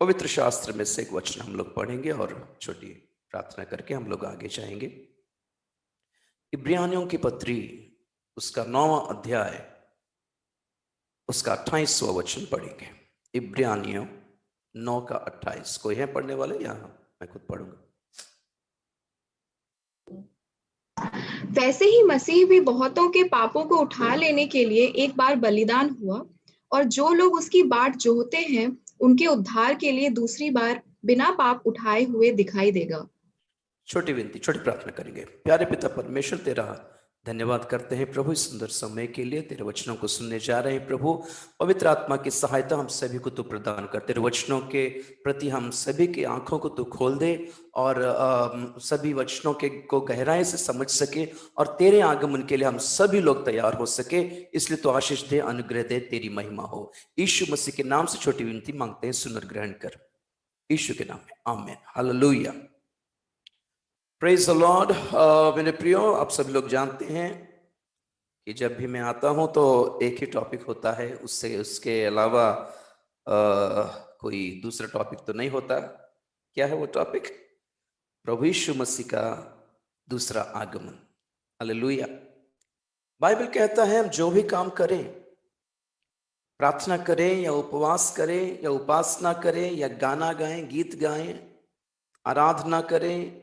पवित्र शास्त्र में से एक वचन हम लोग पढ़ेंगे और छोटी प्रार्थना करके हम लोग आगे जाएंगे। इब्रानियों की पत्री उसका 9वां अध्याय उसका 28वां वचन पढ़ेंगे। इब्रानियों 9 का 28। कोई है पढ़ने वाले या मैं खुद पढ़ूंगा? वैसे ही मसीह भी बहुतों के पापों को उठा लेने के लिए एक बार बलिदान हुआ, और जो लोग उसकी बाट जोहते हैं उनके उद्धार के लिए दूसरी बार बिना पाप उठाए हुए दिखाई देगा। छोटी विनती, छोटी प्रार्थना करेंगे। प्यारे पिता परमेश्वर, तेरा धन्यवाद करते हैं प्रभु इस सुंदर समय के लिए। तेरे वचनों को सुनने जा रहे हैं प्रभु। पवित्र आत्मा की सहायता हम सभी को तू प्रदान कर। तेरे वचनों के प्रति हम सभी की आंखों को तू खोल दे और सभी वचनों के को गहराई से समझ सके और तेरे आगमन के लिए हम सभी लोग तैयार हो सके। इसलिए तो आशीष दे, अनुग्रह दे, तेरी महिमा हो। यीशु मसीह के नाम से छोटी विनती मांगते हैं, सुनर ग्रहण कर यीशु के नाम में, आमीन। Hallelujah, praise the Lord. मेरे प्रियो, आप सब लोग जानते हैं कि जब भी मैं आता हूं तो एक ही टॉपिक होता है, उसके अलावा कोई दूसरा टॉपिक तो नहीं होता। क्या है वो टॉपिक? प्रभु यीशु मसीह का दूसरा आगमन। हालेलुया। बाइबल कहता है हम जो भी काम करें, प्रार्थना करें या उपवास करें या उपासना करें या गाना गाएं, गीत गाएं, आराधना करें,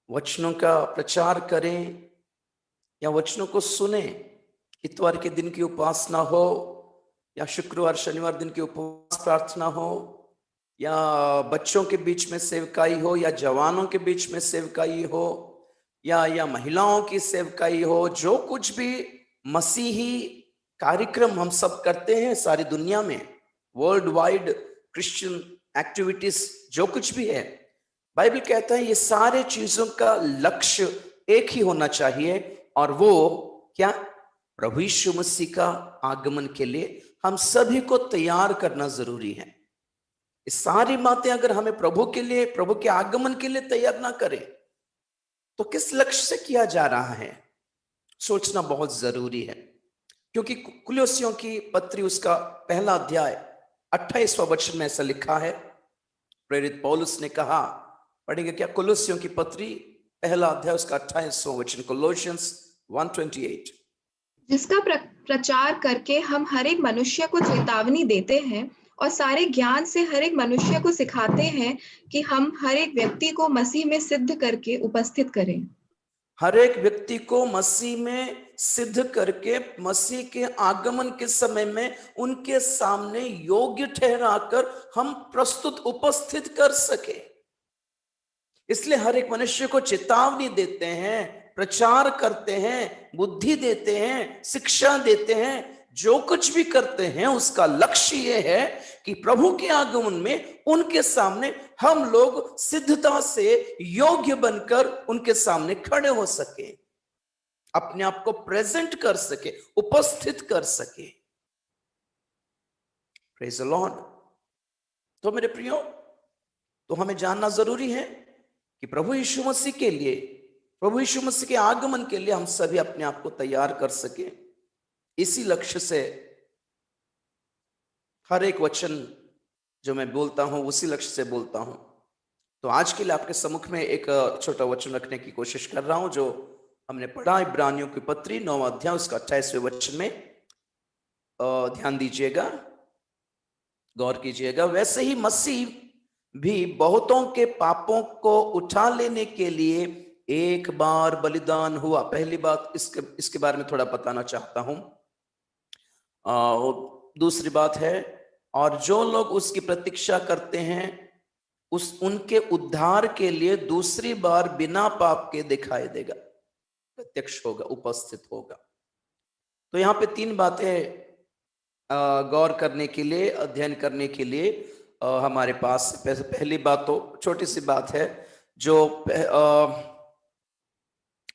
वचनों का प्रचार करें या वचनों को सुने, इतवार के दिन की उपासना हो या शुक्रवार शनिवार दिन की उपवास प्रार्थना हो या बच्चों के बीच में सेवकाई हो या जवानों के बीच में सेवकाई हो या महिलाओं की सेवकाई हो, जो कुछ भी मसीही कार्यक्रम हम सब करते हैं सारी दुनिया में, वर्ल्ड वाइड क्रिश्चियन एक्टिविटीज जो कुछ भी है, बाइबल कहता है ये सारे चीजों का लक्ष्य एक ही होना चाहिए, और वो क्या? प्रभु यीशु मसीह का आगमन के लिए हम सभी को तैयार करना जरूरी है। ये सारी बातें अगर हमें प्रभु के लिए, प्रभु के आगमन के लिए तैयार ना करें तो किस लक्ष्य से किया जा रहा है, सोचना बहुत जरूरी है। क्योंकि कुलोसियों की पत्री उसका पहला अध्याय 28वां वचन में ऐसा लिखा है। प्रेरित पौलुस ने कहा, पढ़ेंगे क्या? कुलोसियों की पत्री पहला अध्याय उसका 28वां वचन, कोलोसियंस 1:28। जिसका प्रचार करके हम हर एक मनुष्य को चेतावनी देते हैं और सारे ज्ञान से हर एक मनुष्य को सिखाते हैं कि हम हर एक व्यक्ति को मसीह में सिद्ध करके उपस्थित करें। हर एक व्यक्ति को मसीह में सिद्ध करके मसीह के आगमन के समय में उनके सामने योग्य ठहराकर हम प्रस्तुत उपस्थित कर सके। इसलिए हर एक मनुष्य को चेतावनी देते हैं, प्रचार करते हैं, बुद्धि देते हैं, शिक्षा देते हैं, जो कुछ भी करते हैं उसका लक्ष्य यह है कि प्रभु के आगमन में उनके सामने हम लोग सिद्धता से योग्य बनकर उनके सामने खड़े हो सके, अपने आप को प्रेजेंट कर सके, उपस्थित कर सके। Praise the Lord. तो मेरे प्रियो, तो हमें जानना जरूरी है कि प्रभु यीशु मसीह के लिए, प्रभु यीशु मसीह के आगमन के लिए हम सभी अपने आप को तैयार कर सके। इसी लक्ष्य से हर एक वचन जो मैं बोलता हूं उसी लक्ष्य से बोलता हूं। तो आज के लिए आपके सम्मुख में एक छोटा वचन रखने की कोशिश कर रहा हूं जो हमने पढ़ा इब्रानियों की पत्री 9वां अध्याय उसका 28वें वचन में। ध्यान दीजिएगा, गौर कीजिएगा। वैसे ही मसीह भी बहुतों के पापों को उठा लेने के लिए एक बार बलिदान हुआ। पहली बात इसके बारे में थोड़ा बताना चाहता हूं। दूसरी बात है, और जो लोग उसकी प्रतीक्षा करते हैं उनके उद्धार के लिए दूसरी बार बिना पाप के दिखाई देगा, प्रत्यक्ष होगा, उपस्थित होगा। तो यहाँ पे तीन बातें गौर करने के लिए, अध्ययन करने के लिए हमारे पास। पहली बात तो छोटी सी बात है, जो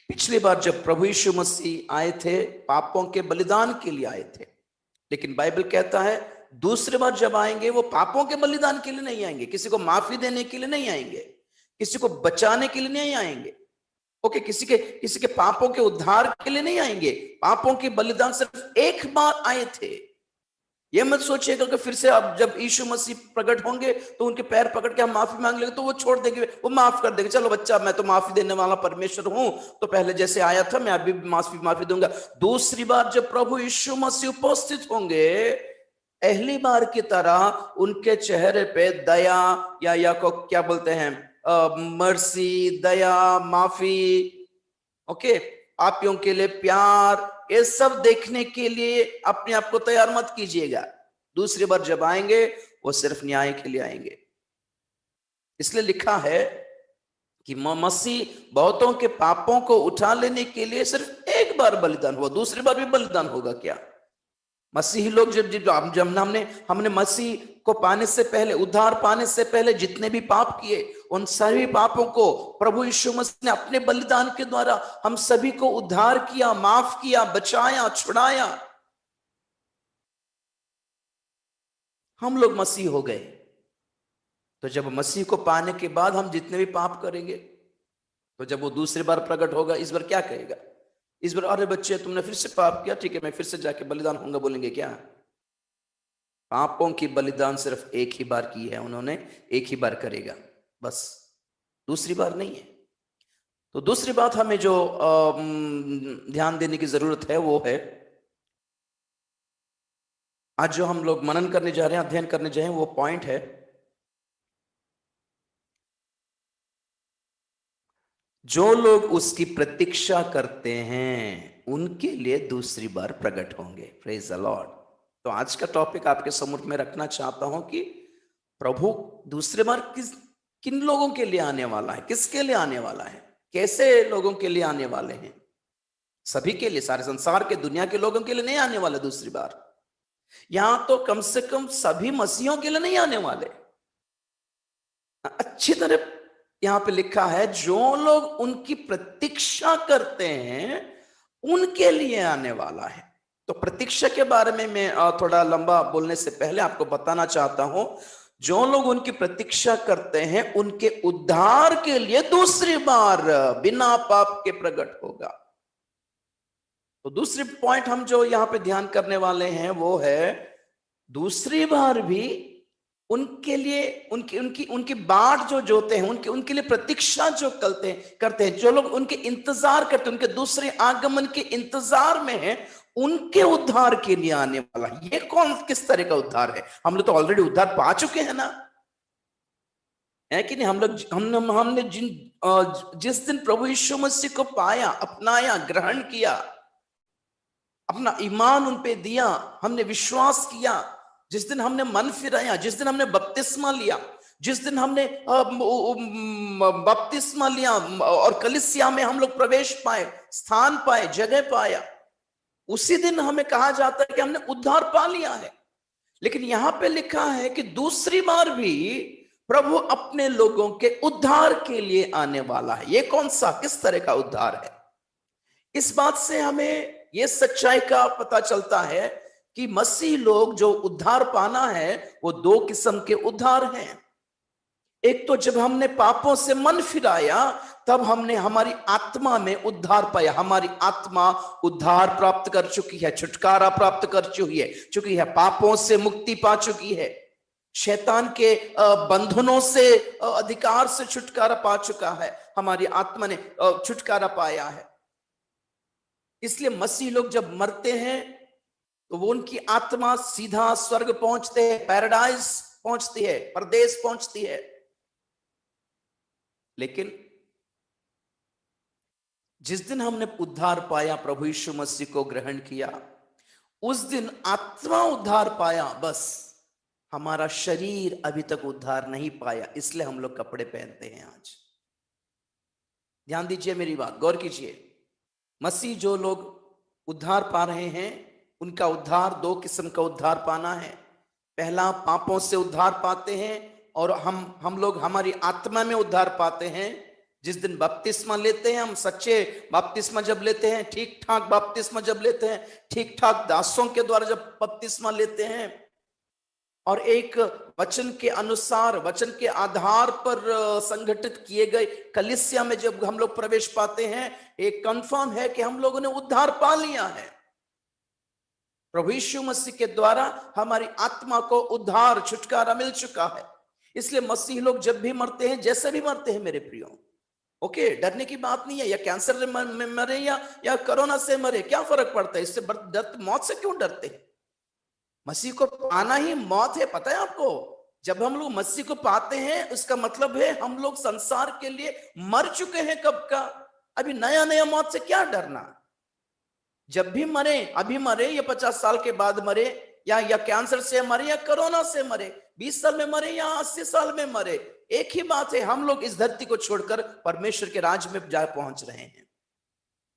पिछली बार जब प्रभु यीशु मसीह आए थे पापों के बलिदान के लिए आए थे, लेकिन बाइबल कहता है दूसरी बार जब आएंगे वो पापों के बलिदान के लिए नहीं आएंगे, किसी को माफी देने के लिए नहीं आएंगे, किसी को बचाने के लिए नहीं आएंगे, ओके, किसी के पापों के उद्धार के लिए नहीं आएंगे। पापों के बलिदान सिर्फ एक बार आए थे। ये मत सोचिएगा कि फिर से अब जब यीशु मसीह प्रकट होंगे तो उनके पैर पकड़ के हम माफी मांग लेंगे तो वो छोड़ देंगे, वो माफ कर देंगे। चलो बच्चा, मैं तो माफी देने वाला परमेश्वर हूं, तो पहले जैसे आया था मैं अभी माफी दूंगा। दूसरी बार जब प्रभु यीशु मसीह उपस्थित होंगे, पहली बार की तरह उनके चेहरे पे दया या को क्या बोलते हैं, मर्सी, दया, माफी, ओके, पापियों के लिए प्यार, ये सब देखने के लिए अपने आप को तैयार मत कीजिएगा। दूसरी बार जब आएंगे वो सिर्फ न्याय के लिए आएंगे। इसलिए लिखा है कि मसीह बहुतों के पापों को उठा लेने के लिए सिर्फ एक बार बलिदान हुआ, दूसरी बार भी बलिदान होगा क्या? मसीही लोग जब हमने मसीह को पाने से पहले, उद्धार पाने से पहले जितने भी पाप किए, उन सभी पापों को प्रभु यीशु मसीह ने अपने बलिदान के द्वारा हम सभी को उद्धार किया, माफ किया, बचाया, छुड़ाया। हम लोग मसीह हो गए। तो जब मसीह को पाने के बाद हम जितने भी पाप करेंगे, तो जब वो दूसरी बार प्रकट होगा, इस बार क्या कहेगा? इस बार अरे बच्चे तुमने फिर से पाप किया, ठीक है मैं फिर से जाके बलिदान होऊंगा, बोलेंगे क्या? पापों की बलिदान सिर्फ एक ही बार की है उन्होंने, एक ही बार करेगा बस, दूसरी बार नहीं है। तो दूसरी बात हमें जो ध्यान देने की जरूरत है वो है, आज जो हम लोग मनन करने जा रहे हैं, अध्ययन करने जा रहे हैं, वो पॉइंट है, जो लोग उसकी प्रतीक्षा करते हैं उनके लिए दूसरी बार प्रकट होंगे। Praise the Lord. तो आज का टॉपिक आपके सम्मुख में रखना चाहता हूं कि प्रभु दूसरी बार किन लोगों के लिए आने वाला है, किसके लिए आने वाला है, कैसे लोगों के लिए आने वाले हैं? सभी के लिए, सारे संसार के, दुनिया के लोगों के लिए नहीं आने वाले दूसरी बार। यहां तो कम से कम सभी मसीहों के लिए नहीं आने वाले। अच्छी तरह यहां पे लिखा है, जो लोग उनकी प्रतीक्षा करते हैं उनके लिए आने वाला है। तो प्रतीक्षा के बारे में मैं थोड़ा लंबा बोलने से पहले आपको बताना चाहता हूं, जो लोग उनकी प्रतीक्षा करते हैं उनके उद्धार के लिए दूसरी बार बिना पाप के प्रकट होगा। तो दूसरी पॉइंट हम जो यहां पे ध्यान करने वाले हैं वो है, दूसरी बार भी उनके लिए उनकी उनकी उनकी बाट जो जोते हैं, उनके लिए प्रतीक्षा जो करते हैं, जो लोग उनके इंतजार करते हैं, उनके दूसरे आगमन के इंतजार में हैं, उनके उद्धार के लिए आने वाला। ये कौन, किस तरह का उद्धार है? हम लोग तो ऑलरेडी उद्धार पा चुके हैं ना, है कि नहीं? हम लोग हमने जिस दिन प्रभु यीशु मसीह को पाया, अपनाया, ग्रहण किया, अपना ईमान उन पे दिया, हमने विश्वास किया, जिस दिन हमने मन फिराया, जिस दिन हमने बपतिस्मा लिया, जिस दिन हमने बपतिस्मा लिया और कलीसिया में हम लोग प्रवेश पाए, स्थान पाए, जगह पाया, उसी दिन हमें कहा जाता है कि हमने उद्धार पा लिया है। लेकिन यहां पे लिखा है कि दूसरी बार भी प्रभु अपने लोगों के उद्धार के लिए आने वाला है। यह कौन सा, किस तरह का उद्धार है? इस बात से हमें यह सच्चाई का पता चलता है कि मसीह लोग जो उद्धार पाना है वो दो किस्म के उद्धार हैं। एक तो जब हमने पापों से मन फिराया तब हमने हमारी आत्मा में उद्धार पाया, हमारी आत्मा उद्धार प्राप्त कर चुकी है, छुटकारा प्राप्त कर चुकी है, पापों से मुक्ति पा चुकी है, शैतान के बंधनों से, अधिकार से छुटकारा पा चुका है, हमारी आत्मा ने छुटकारा पाया है। इसलिए मसीह लोग जब मरते हैं तो वो, उनकी आत्मा सीधा स्वर्ग पहुंचते हैं, पैराडाइज पहुंचती है, परदेश पहुंचती है। लेकिन जिस दिन हमने उद्धार पाया, प्रभु यीशु मसीह को ग्रहण किया, उस दिन आत्मा उद्धार पाया, बस हमारा शरीर अभी तक उद्धार नहीं पाया, इसलिए हम लोग कपड़े पहनते हैं आज। ध्यान दीजिए मेरी बात, गौर कीजिए। मसीह जो लोग उद्धार पा रहे हैं, उनका उद्धार दो किस्म का उद्धार पाना है। पहला, पापों से उद्धार पाते हैं, और हम लोग हमारी आत्मा में उद्धार पाते हैं जिस दिन बपतिस्मा लेते हैं। हम सच्चे बपतिस्मा जब लेते हैं, ठीक ठाक बपतिस्मा जब लेते हैं, ठीक ठाक दासों के द्वारा जब बपतिस्मा लेते हैं, और एक वचन के अनुसार, वचन के आधार पर संगठित किए गए कलीसिया में जब हम लोग प्रवेश पाते हैं, एक कंफर्म है कि हम लोगों ने उद्धार पा लिया है। प्रभु यीशु मसीह के द्वारा हमारी आत्मा को उद्धार, छुटकारा मिल चुका है। इसलिए मसीह लोग जब भी मरते हैं, जैसे भी मरते हैं मेरे प्रियो, ओके, डरने की बात नहीं है। या कैंसर से मरे या कोरोना से मरे, क्या फर्क पड़ता है? इससे मौत से क्यों डरते हैं? मसीह को पाना ही मौत है, पता है आपको? जब हम लोग मसीह को पाते हैं, उसका मतलब है हम लोग संसार के लिए मर चुके हैं कब का। अभी नया नया मौत से क्या डरना? जब भी मरे, अभी मरे या 50 साल के बाद मरे, या कैंसर से मरे या कोरोना से मरे, 20 साल में मरे या 80 साल में मरे, एक ही बात है, हम लोग इस धरती को छोड़कर परमेश्वर के राज में जा पहुंच रहे हैं।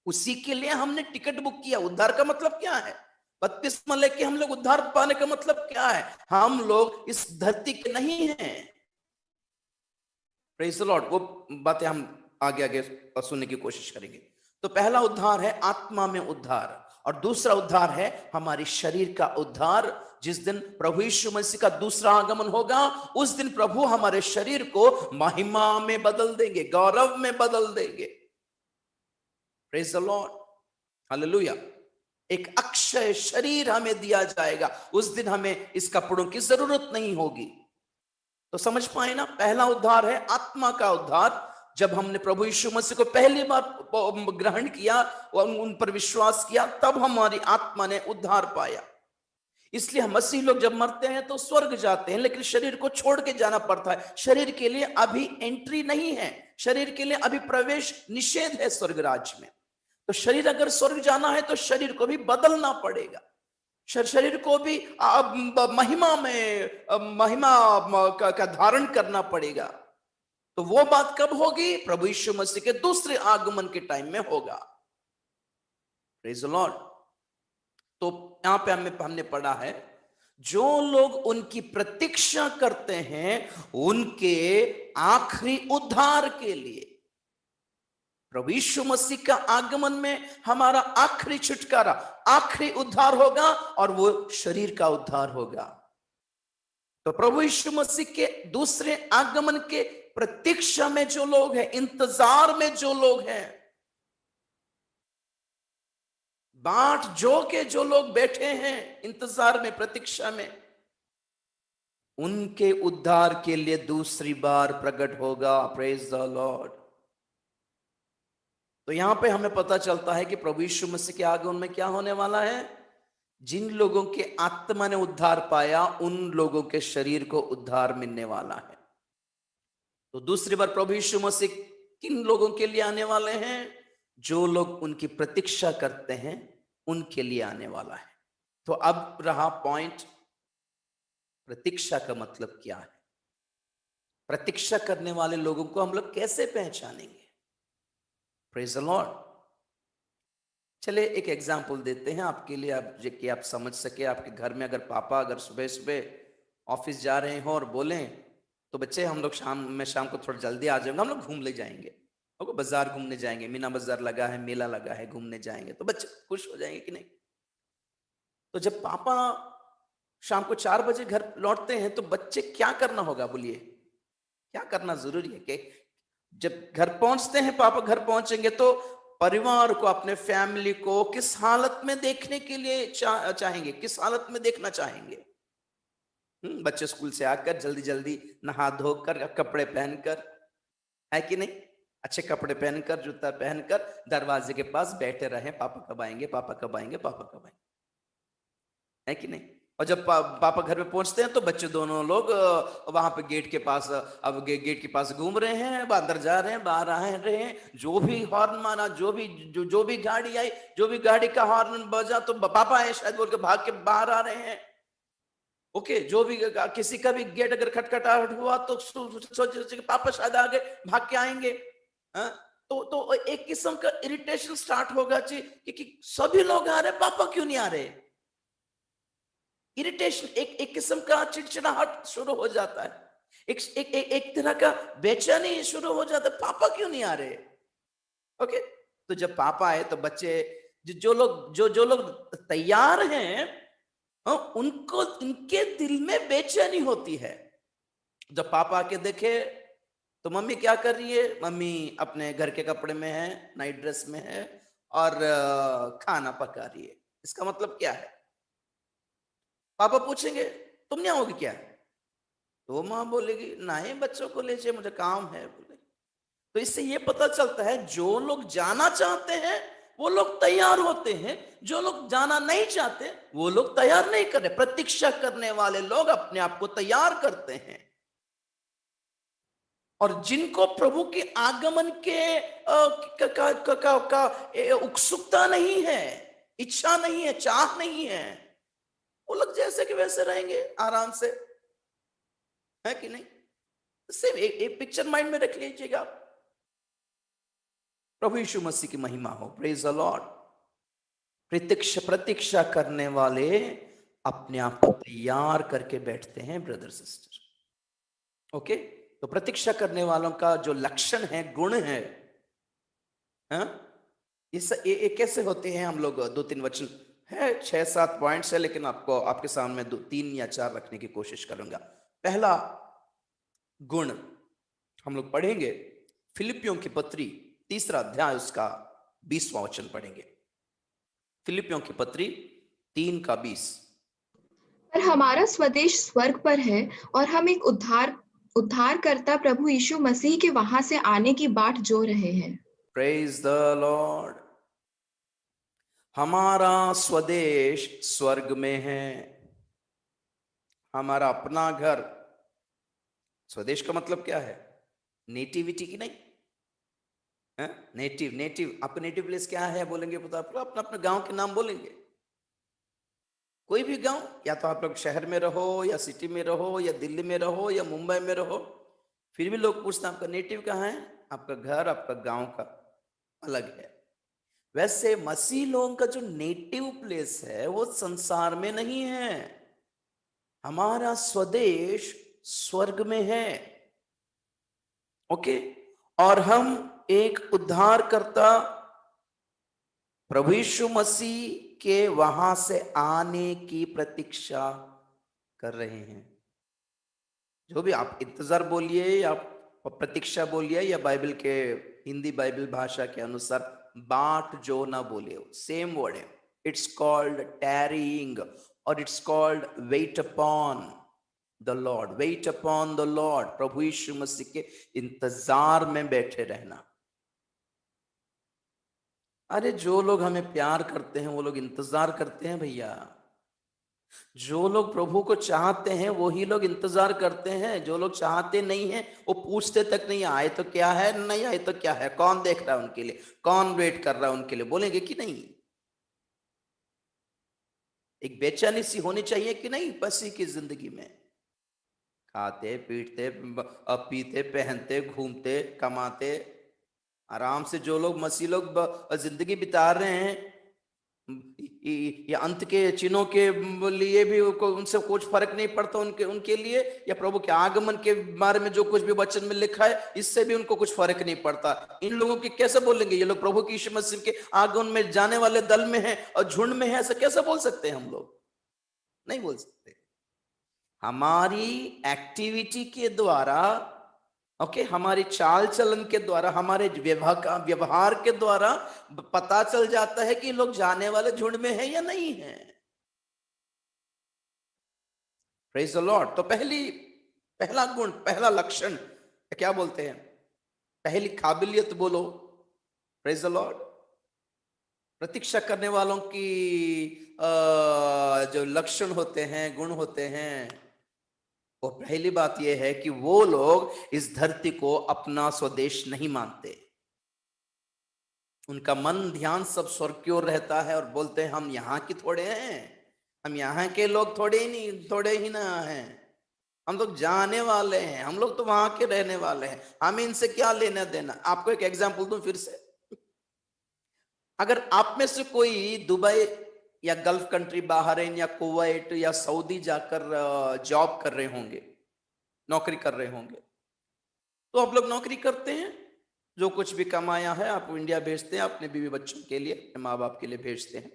उसी के लिए हमने टिकट बुक किया। उद्धार का मतलब क्या है? बपतिस्मा लेके हम लोग उद्धार पाने का मतलब क्या है? हम लोग इस धरती के नहीं हैं। Praise the Lord. वो बातें हम आगे आगे सुनने की कोशिश करेंगे। तो पहला उद्धार है आत्मा में उद्धार, और दूसरा उद्धार है हमारी शरीर का उद्धार। जिस दिन प्रभु यीशु मसीह का दूसरा आगमन होगा, उस दिन प्रभु हमारे शरीर को महिमा में बदल देंगे, गौरव में बदल देंगे। Praise the Lord, hallelujah. एक अक्षय शरीर हमें दिया जाएगा। उस दिन हमें इस कपड़ों की जरूरत नहीं होगी। तो समझ पाए ना, पहला उद्धार है आत्मा का उद्धार। जब हमने प्रभु यीशु मसीह को पहली बार ग्रहण किया और उन पर विश्वास किया, तब हमारी आत्मा ने उद्धार पाया। इसलिए मसीह लोग जब मरते हैं तो स्वर्ग जाते हैं, लेकिन शरीर को छोड़ के जाना पड़ता है। शरीर के लिए अभी एंट्री नहीं है, शरीर के लिए अभी प्रवेश निषेध है स्वर्ग राज्य में। तो शरीर अगर स्वर्ग जाना है तो शरीर को भी बदलना पड़ेगा, शरीर को भी महिमा का धारण करना पड़ेगा। तो वो बात कब होगी? प्रभु यीशु मसीह के दूसरे आगमन के टाइम में होगा। Praise the Lord. तो यहां पे हमने पढ़ा है, जो लोग उनकी प्रतीक्षा करते हैं उनके आखिरी उद्धार के लिए, प्रभु यीशु मसीह का आगमन में हमारा आखिरी छुटकारा, आखिरी उद्धार होगा, और वो शरीर का उद्धार होगा। तो प्रभु यीशु मसीह के दूसरे आगमन के प्रतीक्षा में जो लोग हैं, इंतजार में जो लोग हैं, बाट जो के जो लोग बैठे हैं इंतजार में, प्रतीक्षा में, उनके उद्धार के लिए दूसरी बार प्रकट होगा। Praise the Lord. तो यहां पे हमें पता चलता है कि प्रभु यीशु मसीह के आगमन में क्या होने वाला है? जिन लोगों के आत्मा ने उद्धार पाया, उन लोगों के शरीर को उद्धार मिलने वाला है। तो दूसरी बार प्रभु यीशु मसीह किन लोगों के लिए आने वाले हैं? जो लोग उनकी प्रतीक्षा करते हैं, उनके लिए आने वाला है। तो अब रहा पॉइंट, प्रतीक्षा का मतलब क्या है? प्रतीक्षा करने वाले लोगों को हम लोग कैसे पहचानेंगे? Praise the Lord. चले एक एग्जाम्पल देते हैं आपके लिए, कि आप समझ सके। आपके घर में अगर पापा अगर सुबह सुबह ऑफिस जा रहे हो और बोलें तो बच्चे हम लोग शाम को थोड़ा जल्दी आ जाएंगे, हम लोग घूम ले जाएंगे, बाजार घूमने जाएंगे, मीना बाजार लगा है, मेला लगा है, घूमने जाएंगे, तो बच्चे खुश हो जाएंगे कि नहीं? तो जब पापा शाम को 4 बजे घर लौटते हैं तो बच्चे क्या करना होगा? बोलिए, क्या करना जरूरी है? कि जब घर पहुंचते हैं, पापा घर पहुंचेंगे तो परिवार को, अपने फैमिली को किस हालत में देखने के लिए चाहेंगे, किस हालत में देखना चाहेंगे? बच्चे स्कूल से आकर जल्दी जल्दी नहा धोकर, कपड़े पहनकर, है कि नहीं, अच्छे कपड़े पहनकर, जूता पहनकर दरवाजे के पास बैठे रहे, पापा कब आएंगे, पापा कब आएंगे, पापा कब आएंगे, है कि नहीं? और जब पापा घर में पहुंचते हैं तो बच्चे दोनों लोग वहां पे गेट के पास, अब गेट के पास घूम रहे हैं, अंदर जा रहे हैं, बाहर आ रहे हैं। जो भी हॉर्न मारा, जो भी गाड़ी आई, जो भी गाड़ी का हॉर्न बजा तो पापा है शायद बोल के भाग के बाहर आ रहे हैं। ओके, जो भी किसी का भी गेट अगर खटखटाहट हुआ तो सोचे पापा शायद आगे भाग के आएंगे। तो एक किस्म का इरिटेशन स्टार्ट होगा कि सभी लोग आ रहे, पापा क्यों नहीं आ रहे? इरिटेशन, एक किस्म का चिड़चिड़ाहट शुरू हो जाता है, एक तरह का बेचैनी शुरू हो जाता है, पापा क्यों नहीं आ रहे? ओके, तो जब पापा आए तो बच्चे, जो लोग तैयार हैं, उनको, इनके दिल में बेचैनी होती है। जब पापा आके देखे तो मम्मी क्या कर रही है? मम्मी अपने घर के कपड़े में है, नाइट ड्रेस में है, और खाना पका रही है। इसका मतलब क्या है? पापा पूछेंगे तुम नहीं आओगे क्या, तो माँ बोलेगी नहीं बच्चों को ले जाए मुझे काम है बोले। तो इससे ये पता चलता है जो लोग जाना चाहते हैं वो लोग तैयार होते हैं, जो लोग जाना नहीं चाहते वो लोग तैयार नहीं कर रहे। प्रतीक्षा करने वाले लोग अपने आप को तैयार करते हैं, और जिनको प्रभु के आगमन के उत्सुकता नहीं है, इच्छा नहीं है, चाह नहीं है, वो लोग जैसे कि वैसे रहेंगे आराम से, है कि नहीं। सेम एक पिक्चर माइंड में रख लीजिएगा। प्रभु यीशु मसीह की महिमा हो, प्रेज द लॉर्ड। प्रतीक्षा करने वाले अपने आप को तैयार करके बैठते हैं ब्रदर सिस्टर। ओके, तो प्रतीक्षा करने वालों का जो लक्षण है, गुण है, ये कैसे होते हैं, हम लोग 2-3 वचन है, 6-7 पॉइंट्स है, लेकिन आपको आपके सामने 3 या 4 रखने की कोशिश करूंगा। पहला गुण हम लोग पढ़ेंगे फिलिपियों की पत्री 3 अध्याय उसका 20वां वचन पढ़ेंगे। फिलिपियों की पत्री 3:20। पर हमारा स्वदेश स्वर्ग पर है और हम एक उद्धारकर्ता प्रभु यीशु मसीह के वहां से आने की बाट जो रहे हैं। Praise the Lord. हमारा स्वदेश स्वर्ग में है, हमारा अपना घर। स्वदेश का मतलब क्या है? नेटिविटी की नहीं है? नेटिव आपका नेटिव प्लेस क्या है बोलेंगे, पता आपको अपना अपना गांव के नाम बोलेंगे। कोई भी गांव, या तो आप लोग शहर में रहो या सिटी में रहो या दिल्ली में रहो या मुंबई में रहो, फिर भी लोग पूछते हैं आपका नेटिव कहाँ है। आपका घर, आपका गांव का अलग है। वैसे मसीह लोगों का जो नेटिव प्लेस है वो संसार में नहीं है, हमारा स्वदेश स्वर्ग में है। ओके, और हम एक उद्धारकर्ता प्रभु यीशु मसीह के वहां से आने की प्रतीक्षा कर रहे हैं। जो भी आप इंतजार बोलिए या प्रतीक्षा बोलिए या बाइबल के हिंदी बाइबल भाषा के अनुसार बाट जो ना बोले, सेम वर्ड है। इट्स कॉल्ड टैरिंग और it's called wait upon the Lord. Wait upon the Lord, प्रभु यीशु मसीह के इंतजार में बैठे रहना। अरे जो लोग हमें प्यार करते हैं वो लोग इंतजार करते हैं भैया। जो लोग प्रभु को चाहते हैं वही लोग इंतजार करते हैं। जो लोग चाहते नहीं हैं वो पूछते तक नहीं, आए तो क्या है, नहीं आए तो क्या है, कौन देख रहा है उनके लिए, कौन वेट कर रहा है उनके लिए, बोलेंगे कि नहीं। एक बेचैनी सी होनी चाहिए कि नहीं मसीह की जिंदगी में। खाते पीटते पीते पहनते घूमते कमाते आराम से जो लोग मसीह लोग जिंदगी बिता रहे हैं, ये अंत के चिन्हों के लिए भी उनसे कुछ फर्क नहीं पड़ता उनके लिए, या प्रभु के आगमन के बारे में जो कुछ भी वचन में लिखा है इससे भी उनको कुछ फर्क नहीं पड़ता। इन लोगों की कैसे बोलेंगे ये लोग प्रभु की यीशु मसीह के आगमन में जाने वाले दल में है और झुंड में है, ऐसा कैसे बोल सकते हैं हम लोग? नहीं बोल सकते। हमारी एक्टिविटी के द्वारा, ओके, हमारी चाल चलन के द्वारा, हमारे व्यवहार के द्वारा पता चल जाता है कि लोग जाने वाले झुंड में है या नहीं है। Praise the Lord. तो पहला गुण, पहला लक्षण क्या बोलते हैं, पहली काबिलियत बोलो, प्रेज द लॉर्ड। प्रतीक्षा करने वालों की जो लक्षण होते हैं, गुण होते हैं, वो पहली बात यह है कि वो लोग इस धरती को अपना स्वदेश नहीं मानते। उनका मन ध्यान सब स्वर्ग की ओर रहता है और बोलते हैं हम यहाँ की थोड़े हैं, हम यहाँ के लोग थोड़े ही ना हैं, हम लोग जाने वाले हैं, हम लोग तो वहां के रहने वाले हैं, हमें इनसे क्या लेना देना। आपको एक एग्जांपल दूं फिर से। अगर आप में से कोई दुबई या गल्फ कंट्री, बहरीन या कुवैत या सऊदी जाकर जॉब कर रहे होंगे, नौकरी कर रहे होंगे, तो आप लोग नौकरी करते हैं, जो कुछ भी कमाया है आप इंडिया भेजते हैं, अपने बीवी बच्चों के लिए, अपने माँ बाप के लिए भेजते हैं।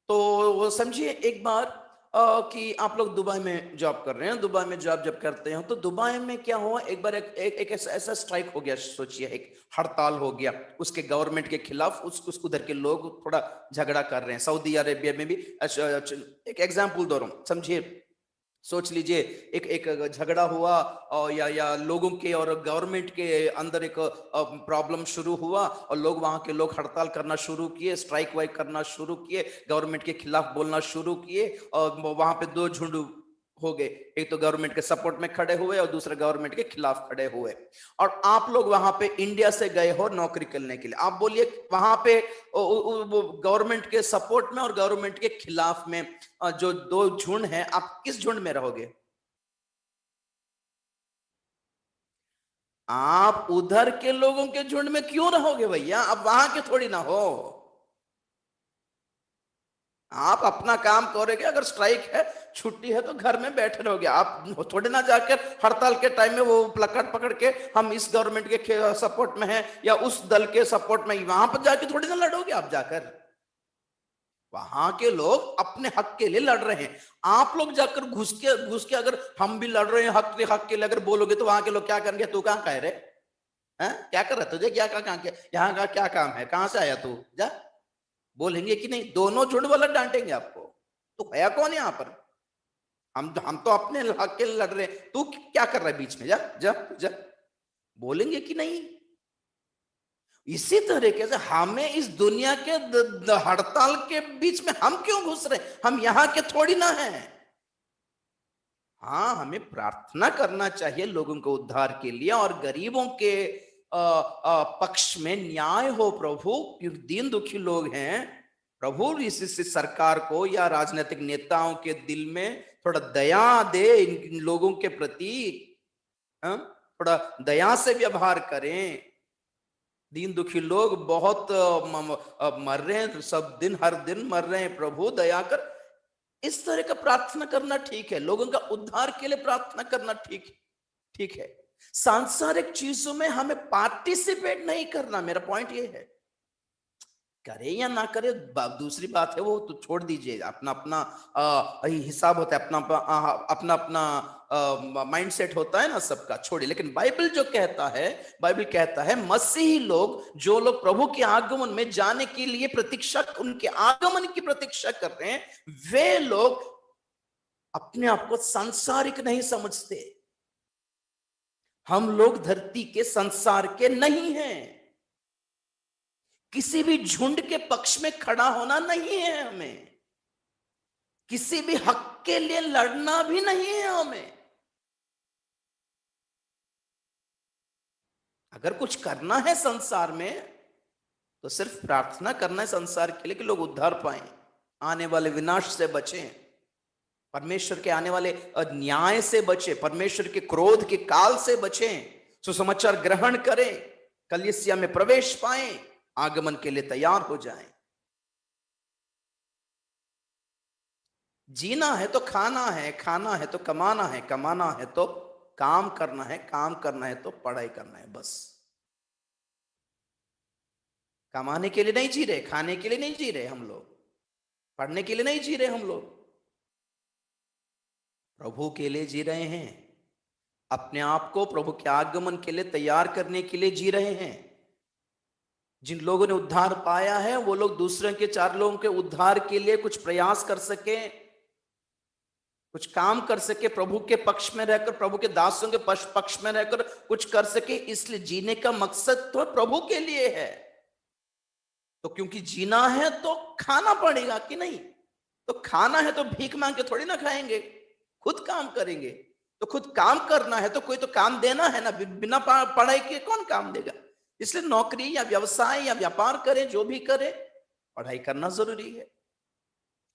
तो वो समझिए एक बार कि आप लोग दुबई में जॉब कर रहे हैं, दुबई में जॉब जब करते हैं तो दुबई में क्या हुआ, एक बार एक ऐसा स्ट्राइक हो गया, सोचिए एक हड़ताल हो गया उसके गवर्नमेंट के खिलाफ, उस उधर के लोग थोड़ा झगड़ा कर रहे हैं। सऊदी अरेबिया में भी एक एग्जाम्पल दे रहा हूं, समझिए, सोच लीजिए एक एक झगड़ा हुआ और या लोगों के और गवर्नमेंट के अंदर एक प्रॉब्लम शुरू हुआ और लोग, वहां के लोग हड़ताल करना शुरू किए, स्ट्राइक वाइक करना शुरू किए, गवर्नमेंट के खिलाफ बोलना शुरू किए और वहां पे दो झुंड हो गए, एक तो गवर्नमेंट के सपोर्ट में खड़े हुए और दूसरे गवर्नमेंट के खिलाफ खड़े हुए। और आप लोग वहां पे इंडिया से गए हो नौकरी करने के लिए, आप बोलिए वहां पे गवर्नमेंट के सपोर्ट में और गवर्नमेंट के खिलाफ में जो दो झुंड हैं, आप किस झुंड में रहोगे? आप उधर के लोगों के झुंड में क्यों रहोगे भैया? आप वहां के थोड़ी ना हो, आप अपना काम करोगे। अगर स्ट्राइक है, छुट्टी है तो घर में बैठे रहोगे, आप थोड़े ना जाकर हड़ताल के टाइम में वो प्लकार्ड पकड़ के हम इस गवर्नमेंट के सपोर्ट में हैं या उस दल के सपोर्ट में, वहां पर जाके थोड़ी ना लड़ोगे आप जाकर। वहां के लोग अपने हक के लिए लड़ रहे हैं, आप लोग जाकर घुस के अगर हम भी लड़ रहे हैं हक के लिए अगर बोलोगे तो वहां के लोग क्या करेंगे? तू कहां का है रे? हैं? क्या कर रहा तुझे? क्या कहां क्या यहाँ का क्या काम है? कहां से आया तू? जा, बोलेंगे कि नहीं? दोनों झुंड वाला डांटेंगे आपको। तो है कौन यहाँ पर? हम तो अपने हक के लिए लड़ रहे हैं, तू क्या कर रहा है बीच में? जा जा जा, बोलेंगे कि नहीं? इसी तरीके से हमें इस दुनिया के हड़ताल के बीच में हम क्यों घुस रहे? हम यहां के थोड़ी ना हैं। हाँ, हमें प्रार्थना करना चाहिए लोगों को उद्धार के लिए और गरीबों के पक्ष में न्याय हो प्रभु, क्योंकि दीन दुखी लोग हैं प्रभु। इस सरकार को या राजनीतिक नेताओं के दिल में थोड़ा दया दे इन लोगों के प्रति, थोड़ा दया से व्यवहार करें। दीन दुखी लोग बहुत मर रहे हैं, सब दिन हर दिन मर रहे हैं, प्रभु दया कर। इस तरह का प्रार्थना करना ठीक है, लोगों का उद्धार के लिए प्रार्थना करना ठीक ठीक है। सांसारिक चीजों में हमें पार्टिसिपेट नहीं करना, मेरा पॉइंट ये है। करे या ना करे दूसरी बात है, वो तो छोड़ दीजिए, अपना अपना हिसाब होता है, अपना अपना माइंड सेट होता है ना सबका, छोड़िए। लेकिन बाइबल जो कहता है, बाइबल कहता है मसीही लोग, जो लोग प्रभु के आगमन में जाने के लिए प्रतीक्षा, उनके आगमन की प्रतीक्षा कर रहे हैं, वे लोग अपने आप को सांसारिक नहीं समझते। हम लोग धरती के संसार के नहीं हैं, किसी भी झुंड के पक्ष में खड़ा होना नहीं है हमें, किसी भी हक के लिए लड़ना भी नहीं है हमें। अगर कुछ करना है संसार में तो सिर्फ प्रार्थना करना है संसार के लिए कि लोग उद्धार पाएं, आने वाले विनाश से बचें, परमेश्वर के आने वाले न्याय से बचें, परमेश्वर के क्रोध के काल से बचें, सुसमाचार ग्रहण करें, कलीसिया में प्रवेश पाएं, आगमन के लिए तैयार हो जाएं। जीना है तो खाना है, खाना है तो कमाना है, कमाना है तो काम करना है, काम करना है तो पढ़ाई करना है। बस कमाने के लिए नहीं जी रहे, खाने के लिए नहीं जी रहे हम लोग, पढ़ने के लिए नहीं जी रहे हम लोग, प्रभु के लिए जी रहे हैं, अपने आप को प्रभु के आगमन के लिए तैयार करने के लिए जी रहे हैं। जिन लोगों ने उद्धार पाया है वो लोग दूसरे के, चार लोगों के उद्धार के लिए कुछ प्रयास कर सके, कुछ काम कर सके, प्रभु के पक्ष में रहकर, प्रभु के दासों के पक्ष में रहकर कुछ कर सके। इसलिए जीने का मकसद तो प्रभु के लिए है। तो क्योंकि जीना है तो खाना पड़ेगा कि नहीं? तो खाना है तो भीख मांग के थोड़ी ना खाएंगे, खुद काम करेंगे। तो खुद काम करना है तो कोई तो काम देना है ना, बिना पढ़ाई के कौन काम देगा? इसलिए नौकरी या व्यवसाय या व्यापार करें, जो भी करे, पढ़ाई करना जरूरी है।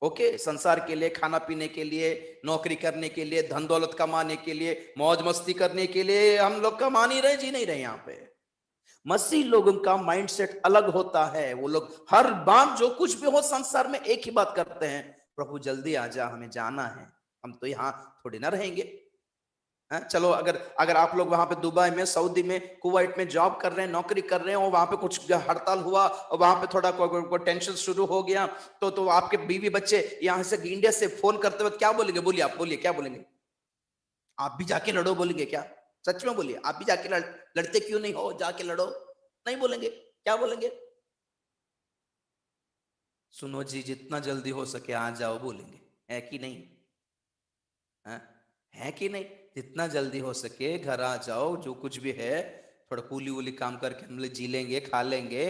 ओके, संसार के लिए, खाना पीने के लिए, नौकरी करने के लिए, धन दौलत कमाने के लिए, मौज मस्ती करने के लिए हम लोग कमा नहीं रहे, जी नहीं रहे। यहाँ पे मसीह लोगों का माइंडसेट अलग होता है। वो लोग हर बार जो कुछ भी हो संसार में एक ही बात करते हैं, प्रभु जल्दी आ जा, हमें जाना है, हम तो यहाँ थोड़ी ना रहेंगे। चलो अगर अगर आप लोग वहां पे दुबई में, सऊदी में, कुवैत में जॉब कर रहे हैं, नौकरी कर रहे हैं और वहां पे कुछ हड़ताल हुआ और वहां पे थोड़ा कोई टेंशन शुरू हो गया, तो आपके बीवी बच्चे यहाँ से इंडिया से फोन करते वक्त क्या बोलेंगे? बोलिए, आप बोलिए, क्या बोलेंगे? आप भी जाके लड़ो बोलेंगे क्या? सच में बोलिए, आप भी जाके लड़ते क्यों नहीं हो? जाके लड़ो, नहीं बोलेंगे? क्या बोलेंगे? सुनो जी, जितना जल्दी हो सके आ जाओ बोलेंगे, है कि नहीं? हाँ? है कि नहीं? जितना जल्दी हो सके घर आ जाओ, जो कुछ भी है थोड़ा कूली वूली काम करके हम लोग जी लेंगे, खा लेंगे।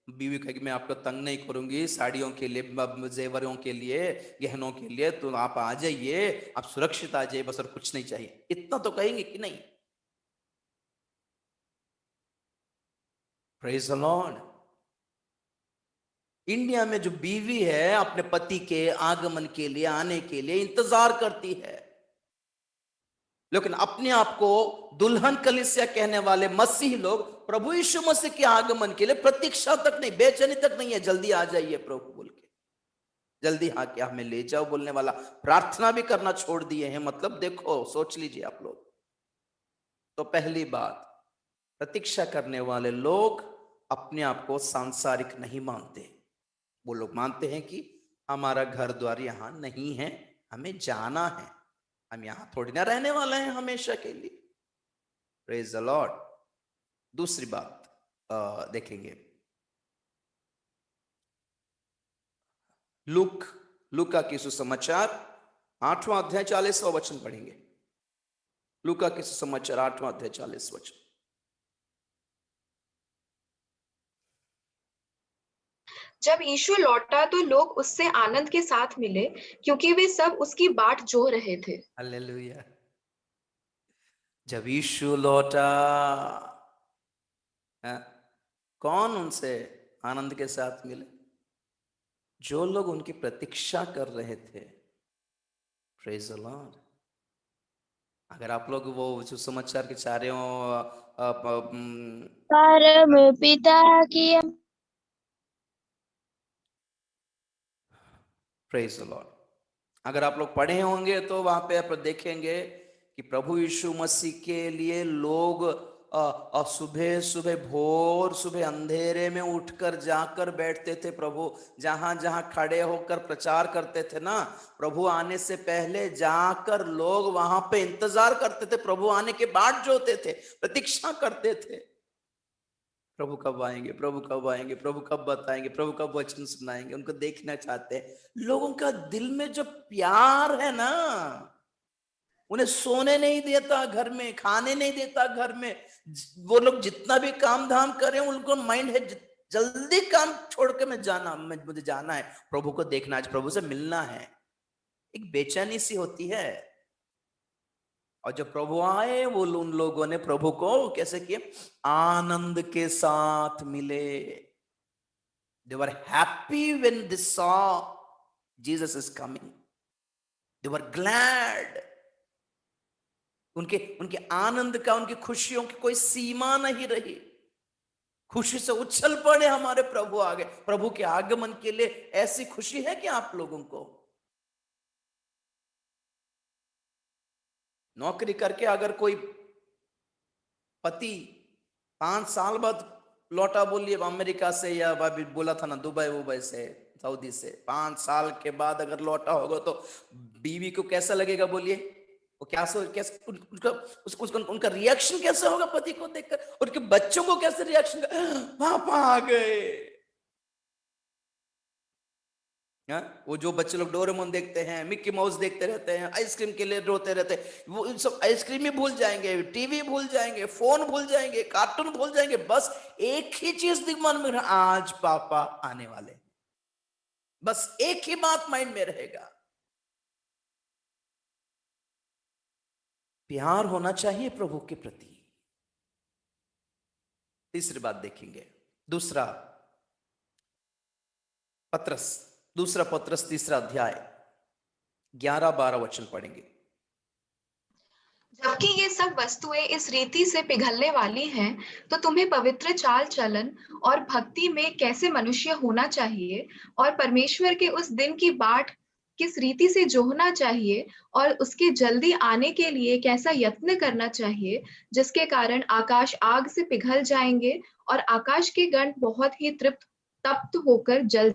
बीवी कहेगी मैं आपको तंग नहीं करूंगी, साड़ियों के लिए, जेवरों के लिए, गहनों के लिए, तो आप आ जाइए, आप सुरक्षित आ जाइए, बस और कुछ नहीं चाहिए, इतना तो कहेंगे कि नहीं? Praise the Lord. इंडिया में जो बीवी है अपने पति के आगमन के लिए, आने के लिए इंतजार करती है, लेकिन अपने आप को दुल्हन कलीसिया कहने वाले मसीही लोग प्रभु यीशु मसीह के आगमन के लिए प्रतीक्षा तक नहीं, बेचैनी तक नहीं है, जल्दी आ जाइए प्रभु बोल के, जल्दी आके हमें ले जाओ बोलने वाला, प्रार्थना भी करना छोड़ दिए हैं। मतलब देखो, सोच लीजिए आप लोग। तो पहली बात, प्रतीक्षा करने वाले लोग अपने आप को सांसारिक नहीं मानते। वो लोग मानते हैं कि हमारा घर द्वार यहां नहीं है, हमें जाना है, हम यहां थोड़ी ना रहने वाले हैं हमेशा के लिए। Praise the Lord. दूसरी बात देखेंगे, लूका की सुसमाचार 8वां अध्याय 40वां वचन पढ़ेंगे। लूका की सुसमाचार 8वां अध्याय 40 वचन। जब यीशु लौटा तो लोग उससे आनंद के साथ मिले, क्योंकि वे सब उसकी बाट जो रहे थे। हालेलुया। जब यीशु लौटा, कौन उनसे आनंद के साथ मिले? जो लोग उनकी प्रतीक्षा कर रहे थे। Praise the Lord. अगर आप लोग वो जो समाचार के चारों परम पिता की प्रेज द लॉर्ड, अगर आप लोग पढ़े होंगे तो वहां पे आप देखेंगे कि प्रभु यीशु मसीह के लिए लोग सुबह सुबह, भोर सुबह अंधेरे में उठकर जाकर बैठते थे। प्रभु जहां जहां खड़े होकर प्रचार करते थे ना, प्रभु आने से पहले जाकर लोग वहां पे इंतजार करते थे, प्रभु आने के बाद जो होते थे, प्रतीक्षा करते थे, प्रभु कब आएंगे, प्रभु कब आएंगे, प्रभु कब बताएंगे, प्रभु कब वचन सुनाएंगे, उनको देखना चाहते हैं। लोगों का दिल में जो प्यार है ना, उन्हें सोने नहीं देता, घर में खाने नहीं देता, घर में वो लोग जितना भी काम धाम करें, उनको माइंड है जल्दी काम छोड़ के मैं जाना, मुझे जाना है, प्रभु को देखना, आज प्रभु से मिलना है, एक बेचैनी सी होती है। और जब प्रभु आए, वो उन लोगों ने प्रभु को कैसे किए? आनंद के साथ मिले। They were happy when they saw Jesus is coming. They were glad. उनके उनके आनंद का, उनकी खुशियों की कोई सीमा नहीं रही। खुशी से उछल पड़े, हमारे प्रभु आ गए। प्रभु के आगमन के लिए ऐसी खुशी है कि आप लोगों को नौकरी करके अगर कोई पति 5 साल बाद लौटा, बोलिए अमेरिका से, या बोला था ना दुबई से, सऊदी से, 5 साल के बाद अगर लौटा होगा तो बीवी को कैसा लगेगा? बोलिए, वो कैसे उनका रिएक्शन कैसा होगा पति को देखकर? उनके बच्चों को कैसे रिएक्शन? पापा आ गए। वो जो बच्चे लोग डोरेमोन देखते हैं, मिक्की माउस देखते रहते हैं, आइसक्रीम के लिए रोते रहते हैं, वो इन सब आइसक्रीम ही भूल जाएंगे, टीवी भूल जाएंगे, फोन भूल जाएंगे, कार्टून भूल जाएंगे, बस एक ही चीज दिमाग में, आज पापा आने वाले, बस एक ही बात माइंड में रहेगा। प्यार होना चाहिए प्रभु के प्रति। तीसरी बात देखेंगे, दूसरा पत्रस 3 अध्याय 11-12 वचन पढ़ेंगे। जबकि ये सब वस्तुएं इस रीति से पिघलने वाली हैं, तो तुम्हें पवित्र चाल चलन और भक्ति में कैसे मनुष्य होना चाहिए, और परमेश्वर के उस दिन की बाट किस रीति से जोहना चाहिए और उसके जल्दी आने के लिए कैसा यत्न करना चाहिए, जिसके कारण आकाश आग से पिघल जाएंगे और आकाश के गण बहुत ही तप्त होकर जल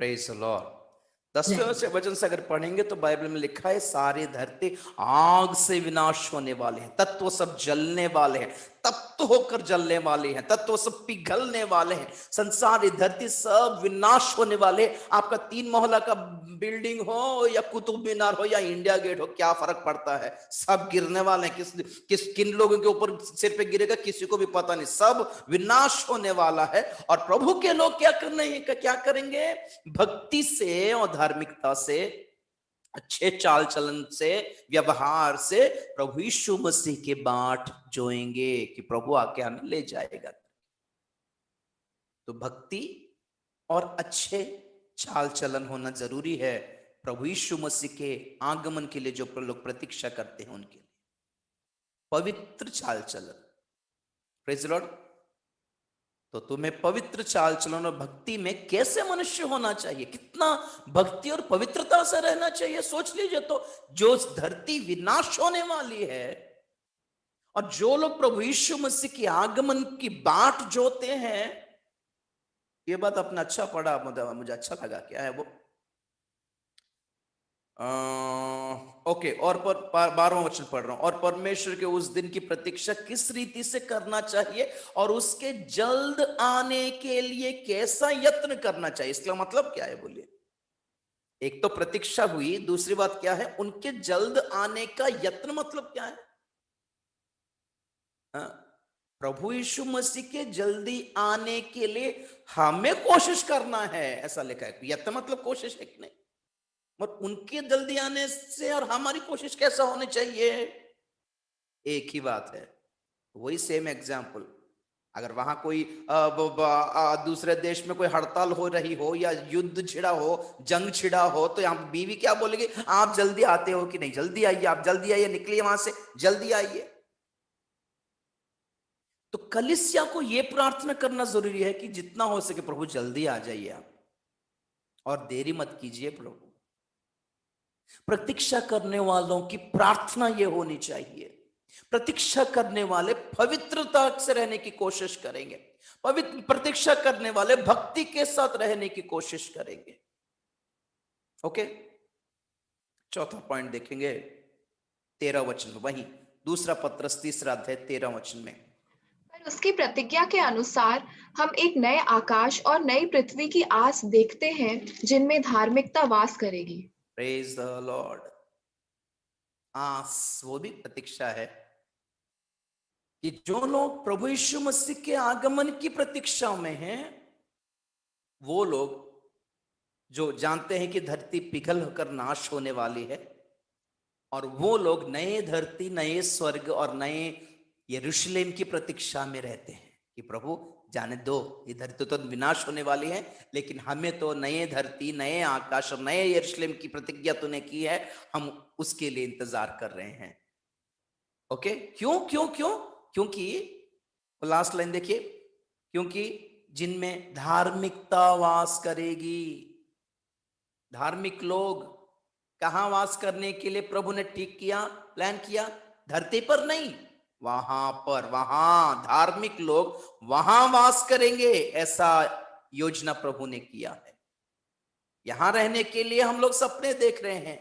प्रेज द लॉर्ड। 10वें जाएंगे। वचन से अगर पढ़ेंगे तो बाइबल में लिखा है सारी धरती आग से विनाश होने वाले हैं, तत्व सब जलने वाले हैं, तप्त होकर जलने वाले हैं, तत्व सब पिघलने वाले हैं, संसार ये धरती सब विनाश होने वाले हैं। आपका 3 मोहल्ला का बिल्डिंग हो या कुतुब मीनार हो या इंडिया गेट हो, क्या फर्क पड़ता है, सब गिरने वाले हैं। किन लोगों के ऊपर सिर पे गिरेगा किसी को भी पता नहीं, सब विनाश होने वाला है। और प्रभु के लोग क्या करेंगे? भक्ति से और धार्मिकता से, अच्छे चाल चलन से, व्यवहार से प्रभु यीशु मसीह के बाट जोएंगे कि प्रभु आके हमें ले जाएगा। तो भक्ति और अच्छे चाल चलन होना जरूरी है प्रभु यीशु मसीह के आगमन के लिए। जो लोग प्रतीक्षा करते हैं उनके लिए पवित्र चाल चलन। Praise the Lord. तो तुम्हें पवित्र चाल चलन और भक्ति में कैसे मनुष्य होना चाहिए, कितना भक्ति और पवित्रता से रहना चाहिए, सोच लीजिए। तो जो धरती विनाश होने वाली है और जो लोग प्रभु यीशु मसीह के आगमन की बाट जोते हैं, ये बात अपना अच्छा पढ़ा, मुझे अच्छा लगा। क्या है वो? ओके। और 12वां वचन पढ़ रहा हूं। और परमेश्वर के उस दिन की प्रतीक्षा किस रीति से करना चाहिए और उसके जल्द आने के लिए कैसा यत्न करना चाहिए। इसका मतलब क्या है बोलिए? एक तो प्रतीक्षा हुई, दूसरी बात क्या है? उनके जल्द आने का यत्न मतलब क्या है? प्रभु यीशु मसीह के जल्दी आने के लिए हमें कोशिश करना है, ऐसा लिखा है। यत्न मतलब कोशिश है कि नहीं? और उनके जल्दी आने से और हमारी कोशिश कैसा होनी चाहिए? एक ही बात है, वही सेम एग्जाम्पल। अगर वहां कोई दूसरे देश में कोई हड़ताल हो रही हो या युद्ध छिड़ा हो, जंग छिड़ा हो, तो यहाँ बीवी क्या बोलेगी? आप जल्दी आते हो कि नहीं? जल्दी आइए, आप जल्दी आइए, निकलिए वहां से, जल्दी आइए। तो कलीसिया को यह प्रार्थना करना जरूरी है कि जितना हो सके प्रभु जल्दी आ जाइए आप, और देरी मत कीजिए प्रभु। प्रतीक्षा करने वालों की प्रार्थना यह होनी चाहिए। प्रतीक्षा करने वाले पवित्रता से रहने की कोशिश करेंगे, पवित्र प्रतीक्षा करने वाले भक्ति के साथ रहने की कोशिश करेंगे। ओके, चौथा पॉइंट देखेंगे 13 वचन में, वही दूसरा पत्रस 3 अध्याय 13 वचन में। पर उसकी प्रतिज्ञा के अनुसार हम एक नए आकाश और नई पृथ्वी की आस देखते हैं जिनमें धार्मिकता वास करेगी। Praise the Lord. आस, वो भी प्रतीक्षा है कि जो लोग प्रभु यीशु मसीह के आगमन की प्रतीक्षा में हैं, वो लोग जो जानते हैं कि धरती पिघल होकर नाश होने वाली है, और वो लोग नए धरती, नए स्वर्ग और नए यरूशलेम की प्रतीक्षा में रहते हैं कि प्रभु जाने दो, ये धरती तो विनाश होने वाली है, लेकिन हमें तो नए धरती, नए आकाश और नए यरूशलेम की प्रतिज्ञा तूने की है, हम उसके लिए इंतजार कर रहे हैं। ओके, क्यों क्यों क्यों? क्योंकि लास्ट लाइन देखिए, क्योंकि जिनमें धार्मिकता वास करेगी। धार्मिक लोग कहां वास करने के लिए प्रभु ने ठीक किया, प्लान किया? धरती पर नहीं, वहां पर, वहां धार्मिक लोग वहां वास करेंगे, ऐसा योजना प्रभु ने किया है। यहां रहने के लिए हम लोग सपने देख रहे हैं,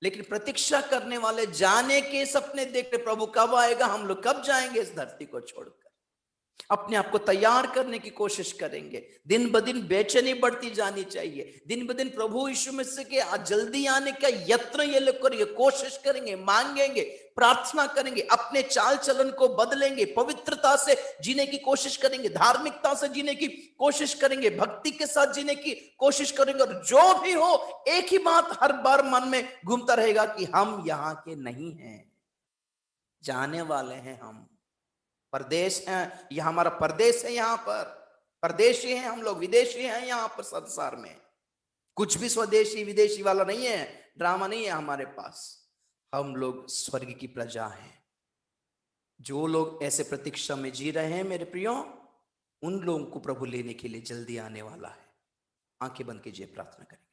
लेकिन प्रतीक्षा करने वाले जाने के सपने देख रहे, प्रभु कब आएगा, हम लोग कब जाएंगे इस धरती को छोड़कर। अपने आप को तैयार करने की कोशिश करेंगे। दिन ब दिन बेचैनी बढ़ती जानी चाहिए। दिन ब दिन प्रभु यीशु मसीह के जल्दी आने का यत्न ये लोग करेंगे, कोशिश करेंगे, मांगेंगे, प्रार्थना करेंगे, अपने चाल चलन को बदलेंगे, पवित्रता से जीने की कोशिश करेंगे, धार्मिकता से जीने की कोशिश करेंगे, भक्ति के साथ जीने की कोशिश करेंगे। और जो भी हो, एक ही बात हर बार मन में घूमता रहेगा कि हम यहाँ के नहीं हैं, जाने वाले हैं, हम परदेश हैं, यह हमारा परदेश है, यहाँ पर परदेशी हैं हम लोग, विदेशी हैं यहाँ पर संसार में। कुछ भी स्वदेशी विदेशी वाला नहीं है, ड्रामा नहीं है हमारे पास। हम लोग स्वर्ग की प्रजा हैं। जो लोग ऐसे प्रतीक्षा में जी रहे हैं मेरे प्रियो, उन लोगों को प्रभु लेने के लिए जल्दी आने वाला है। आंखें बंद कीजिए, प्रार्थना करें।